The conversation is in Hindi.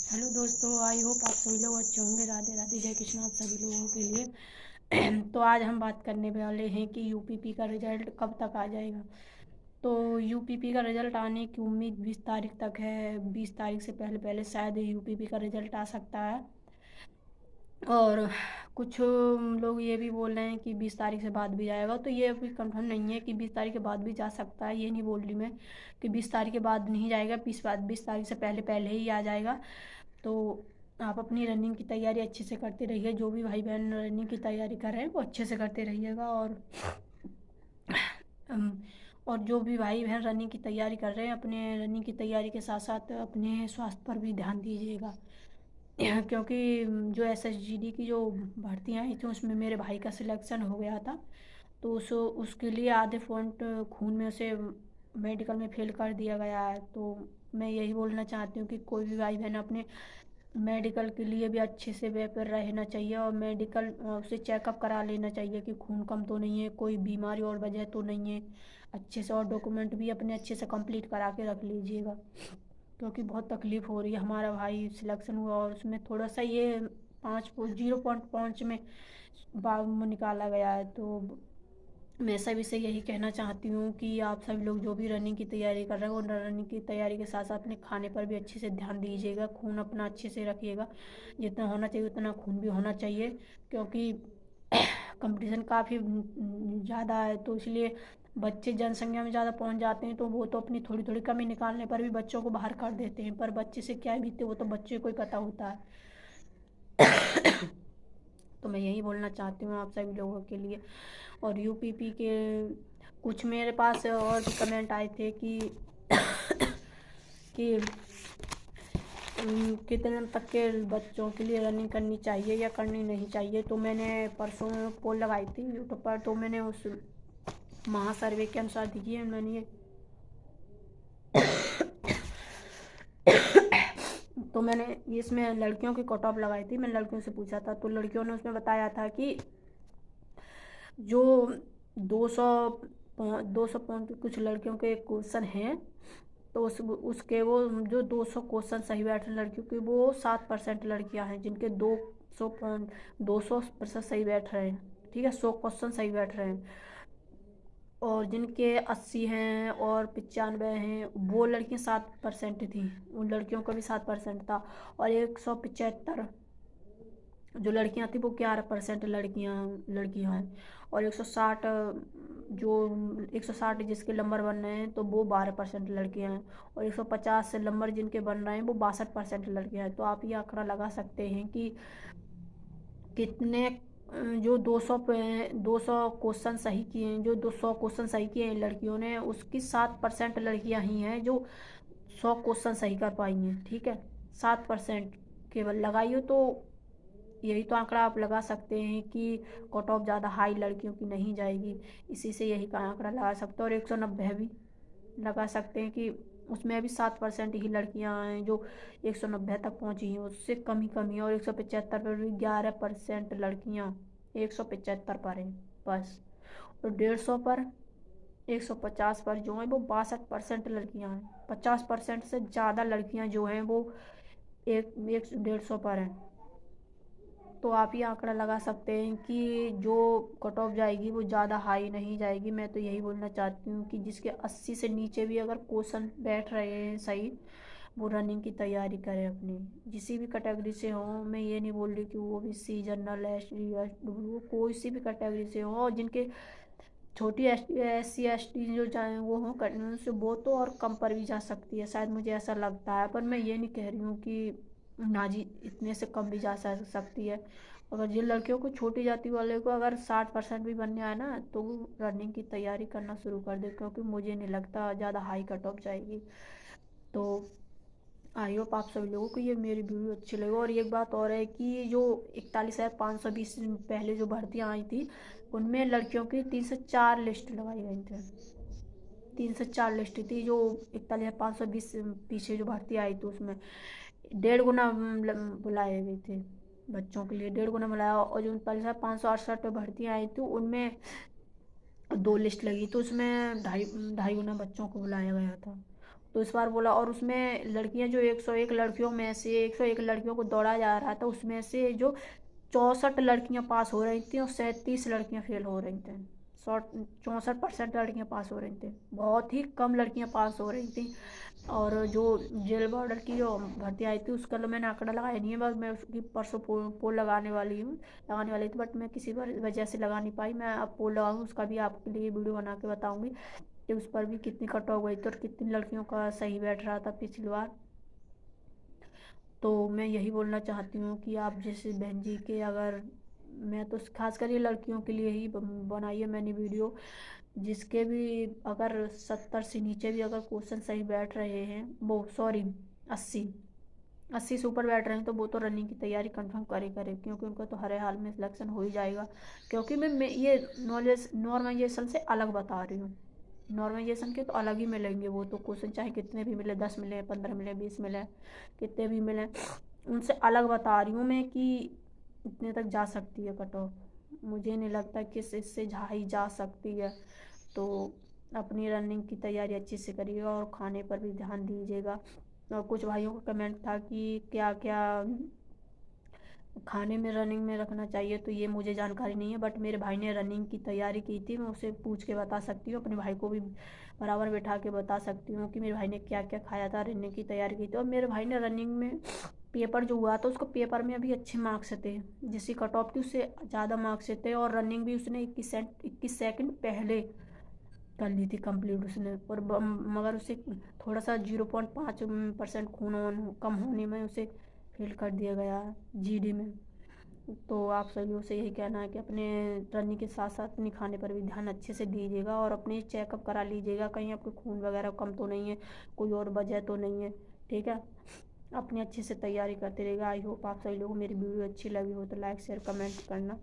हेलो दोस्तों, आई होप आप सभी लोग अच्छे होंगे। राधे राधे, जय कृष्ण आप सभी लोगों के लिए। तो आज हम बात करने वाले हैं कि यूपीपी का रिजल्ट कब तक आ जाएगा। तो यूपीपी का रिजल्ट आने की उम्मीद 20 तारीख तक है। 20 तारीख से पहले पहले शायद यूपीपी का रिजल्ट आ सकता है। और कुछ लोग ये भी बोल रहे हैं कि 20 तारीख से बाद भी जाएगा, तो ये अभी कंफर्म नहीं है कि 20 तारीख के बाद भी जा सकता है। ये नहीं बोल रही मैं कि 20 तारीख के बाद नहीं जाएगा, 20 तारीख से पहले पहले ही आ जाएगा। तो आप अपनी रनिंग की तैयारी अच्छे से करते रहिए। जो भी भाई बहन रनिंग की तैयारी कर रहे हैं वो अच्छे से करते रहिएगा। अम, और जो भी भाई बहन रनिंग की तैयारी कर रहे हैं, अपने रनिंग की तैयारी के साथ साथ अपने स्वास्थ्य पर भी ध्यान दीजिएगा। क्योंकि जो एसएसजीडी की जो भर्तियाँ आई थी उसमें मेरे भाई का सिलेक्शन हो गया था। तो उसके लिए आधे पॉइंट खून में उसे मेडिकल में फेल कर दिया गया है। तो मैं यही बोलना चाहती हूँ कि कोई भी भाई बहन अपने मेडिकल के लिए भी अच्छे से बेहतर रहना चाहिए, और मेडिकल उसे चेकअप करा लेना चाहिए कि खून कम तो नहीं है, कोई बीमारी और वजह तो नहीं है अच्छे से। और डॉक्यूमेंट भी अपने अच्छे से कंप्लीट करा के रख लीजिएगा, क्योंकि बहुत तकलीफ़ हो रही है। हमारा भाई सिलेक्शन हुआ और उसमें थोड़ा सा ये 0.5 में बाग में निकाला गया है। तो मैं सभी से यही कहना चाहती हूँ कि आप सभी लोग जो भी रनिंग की तैयारी कर रहे हो, रनिंग की तैयारी के साथ साथ अपने खाने पर भी अच्छे से ध्यान दीजिएगा। खून अपना अच्छे से रखिएगा, जितना होना चाहिए उतना खून भी होना चाहिए। क्योंकि कंपटीशन काफ़ी ज़्यादा है, तो इसलिए बच्चे जनसंख्या में ज़्यादा पहुंच जाते हैं। तो वो तो अपनी थोड़ी थोड़ी कमी निकालने पर भी बच्चों को बाहर कर देते हैं, पर बच्चे से क्या बीतते वो तो बच्चे को ही पता होता है। तो मैं यही बोलना चाहती हूँ आप सभी लोगों के लिए। और यूपीपी के कुछ मेरे पास और भी कमेंट आए थे कि कि कितने तक के बच्चों के लिए रनिंग करनी चाहिए या करनी नहीं चाहिए। तो मैंने परसों पोल लगाई थी यूट्यूब पर, तो मैंने उस महासर्वे के अनुसार देखिए मैंने ये तो मैंने इसमें लड़कियों की कट ऑफ लगाई थी। मैंने लड़कियों से पूछा था, तो लड़कियों ने उसमें बताया था कि जो 200 200 पॉइंट कुछ लड़कियों के क्वेश्चन हैं, तो उसके वो जो 200 क्वेश्चन सही बैठ रहे लड़कियों के, वो 7% लड़कियां हैं जिनके 200% सही बैठ रहे हैं। ठीक है, 100 क्वेश्चन सही बैठ रहे हैं। और जिनके 80 हैं और 95 हैं, वो लड़कियां 7% थी। उन लड़कियों का भी 7% था। और 175 जो लड़कियां थी वो 11% लड़कियां हैं। और 160 जो 160 जिसके नंबर बन रहे हैं, तो वो 12% लड़कियां हैं। और 150 से नंबर जिनके बन रहे हैं वो 62% लड़कियां हैं। तो आप ये आंकड़ा लगा सकते हैं कि कितने जो 200 क्वेश्चन सही किए हैं, जो 200 क्वेश्चन सही किए हैं लड़कियों ने, उसकी 7% लड़कियां ही हैं जो 100 क्वेश्चन सही कर पाई हैं। ठीक है, 7% केवल लगाइए। तो यही तो आंकड़ा आप लगा सकते हैं कि कट ऑफ ज़्यादा हाई लड़कियों की नहीं जाएगी। इसी से यही का आंकड़ा लगा सकते हैं। और 190 भी लगा सकते हैं कि उसमें अभी 7% ही लड़कियां हैं जो 190 तक पहुंची हैं, उससे कम ही। और 175 पर भी 11% लड़कियां 175 पर हैं बस। और 150 पर 150 पर जो है वो 62% लड़कियां हैं। 50% से ज़्यादा लड़कियां जो हैं वो एक 150 पर हैं। तो आप ये आंकड़ा लगा सकते हैं कि जो कट ऑफ जाएगी वो ज़्यादा हाई नहीं जाएगी। मैं तो यही बोलना चाहती हूँ कि जिसके 80 से नीचे भी अगर क्वेश्चन बैठ रहे हैं सही, वो रनिंग की तैयारी करें अपनी, जिसी भी कैटेगरी से हो। मैं ये नहीं बोल रही कि वो भी C general S T S W कोई सी भी कैटेगरी से हो, और जिनके छोटी एस सी एस टी जो चाहे वो हो करने से, वो तो और कम पर भी जा सकती है शायद, मुझे ऐसा लगता है। पर मैं ये नहीं कह रही हूँ कि ना जी इतने से कम भी जा सकती है। अगर जिन लड़कियों को छोटी जाति वाले को अगर 60% भी बनने आए ना, तो वो रनिंग की तैयारी करना शुरू कर दे, क्योंकि मुझे नहीं लगता ज़्यादा हाई कट ऑफ जाएगी। तो आई होप आप सभी लोगों को ये मेरी वीडियो अच्छी लगी। और एक बात और है कि जो 41,520 पहले जो भर्तियाँ आई थी, उनमें लड़कियों की 3 से 4 लिस्ट लगाई गई थी। 3 से 4 लिस्ट थी जो 41,520 पीछे जो भर्ती आई थी, उसमें 1.5 गुना बुलाए गए थे बच्चों के लिए, 1.5 गुना बुलाया। और जो 39,568 भर्तियाँ आई थी उनमें 2 लिस्ट लगी, तो उसमें ढाई ढाई गुना बच्चों को बुलाया गया था। तो इस बार बोला, और उसमें लड़कियां जो 101 लड़कियों में से 101 लड़कियों को दौड़ा जा रहा था, उसमें से जो 64 लड़कियां पास हो रही थी और 37 लड़कियां फेल हो रही थी। 64% लड़कियां पास हो रही थी, बहुत ही कम लड़कियां पास हो रही थी। और जो जेल बॉर्डर की जो भर्ती आई थी उसका तो मैंने आंकड़ा लगाया नहीं है, बस मैं उसकी परसों पोल लगाने वाली थी, बट मैं किसी वजह से लगा नहीं पाई। मैं अब पोल लगाऊंगी, उसका भी आपके लिए वीडियो बना के बताऊंगी कि उस पर भी कितनी कट ऑफ गई थी और कितनी लड़कियों का सही बैठ रहा था पिछली बार। तो मैं यही बोलना चाहती हूँ कि आप जैसे बहन जी के, अगर मैं तो खासकर ये लड़कियों के लिए ही बनाई है मैंने वीडियो, जिसके भी अगर 70 से नीचे भी अगर क्वेश्चन सही बैठ रहे हैं, वो सॉरी 80 80 से ऊपर बैठ रहे हैं, तो वो तो रनिंग की तैयारी कंफर्म करे क्योंकि उनका तो हर हाल में सिलेक्शन हो ही जाएगा। क्योंकि मैं ये नॉलेज नॉर्मलाइजेशन से अलग बता रही हूँ। नॉर्मलाइजेशन के तो अलग ही मिलेंगे वो तो क्वेश्चन, चाहे कितने भी मिले, 10 मिले, 15 मिले, 20 मिले, कितने भी मिले, उनसे अलग बता रही हूँ मैं कि इतने तक जा सकती है कट ऑफ। मुझे नहीं लगता कि इससे ही जा सकती है। तो अपनी रनिंग की तैयारी अच्छे से करिएगा और खाने पर भी ध्यान दीजिएगा। और कुछ भाइयों का कमेंट था कि क्या क्या खाने में रनिंग में रखना चाहिए, तो ये मुझे जानकारी नहीं है, बट मेरे भाई ने रनिंग की तैयारी की थी, मैं उसे पूछ के बता सकती हूँ, अपने भाई को भी बराबर बैठा के बता सकती हूँ कि मेरे भाई ने क्या क्या खाया था, रनिंग की तैयारी की थी। और मेरे भाई ने रनिंग में पेपर जो हुआ था, उसको पेपर में भी अच्छे मार्क्स थे, जिसकी कट ऑफ थी उससे ज़्यादा मार्क्स थे, और रनिंग भी उसने 21 सेकंड पहले कर ली थी कंप्लीट उसने। और मगर उसे थोड़ा सा 0.5% खून कम होने में उसे फेल कर दिया गया जीडी में। तो आप सभी से यही कहना है कि अपने रनिंग के साथ साथ अपने खाने पर भी ध्यान अच्छे से दीजिएगा और अपने चेकअप करा लीजिएगा, कहीं आपके खून वगैरह कम तो नहीं है, कोई और वजह तो नहीं है। ठीक है, अपनी अच्छे से तैयारी करते रहेगा। आई होप आप सभी लोगों को मेरी वीडियो अच्छी लगी हो तो लाइक शेयर कमेंट करना।